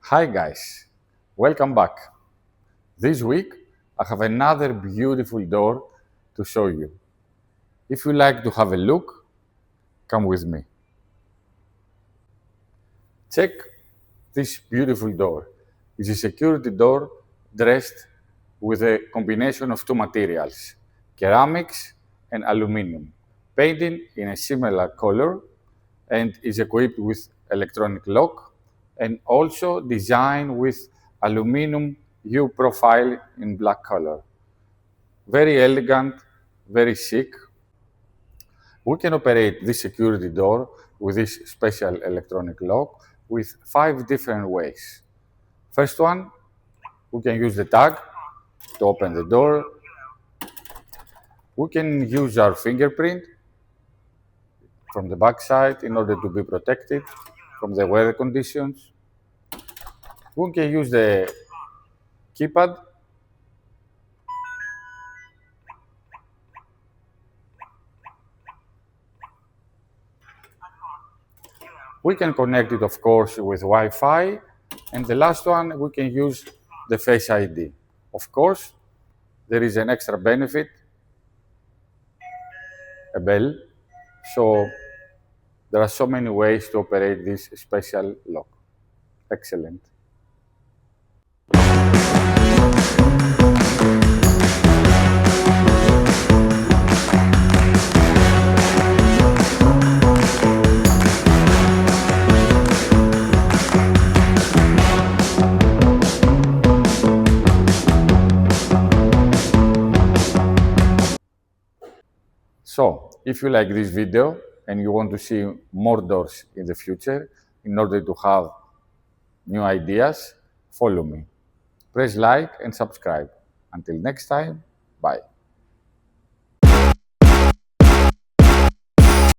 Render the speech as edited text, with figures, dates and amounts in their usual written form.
Hi guys, welcome back. This week I have another beautiful door to show you. If you like to have a look, come with me. Check this beautiful door. It's a security door dressed with a combination of two materials, ceramics and aluminum, painted in a similar color and is equipped with electronic lock and also designed with aluminum U profile in black color. Very elegant, very chic. We can operate this security door with this special electronic lock with 5 different ways. First one, we can use the tag to open the door. We can use our fingerprint from the back side in order to be protected from the weather conditions. We can use the keypad. We can connect it, of course, with Wi-Fi. And the last one, we can use the Face ID. Of course, there is an extra benefit, a bell. So there are so many ways to operate this special lock. Excellent. So, if you like this video and you want to see more doors in the future in order to have new ideas, follow me. Press like and subscribe. Until next time, bye.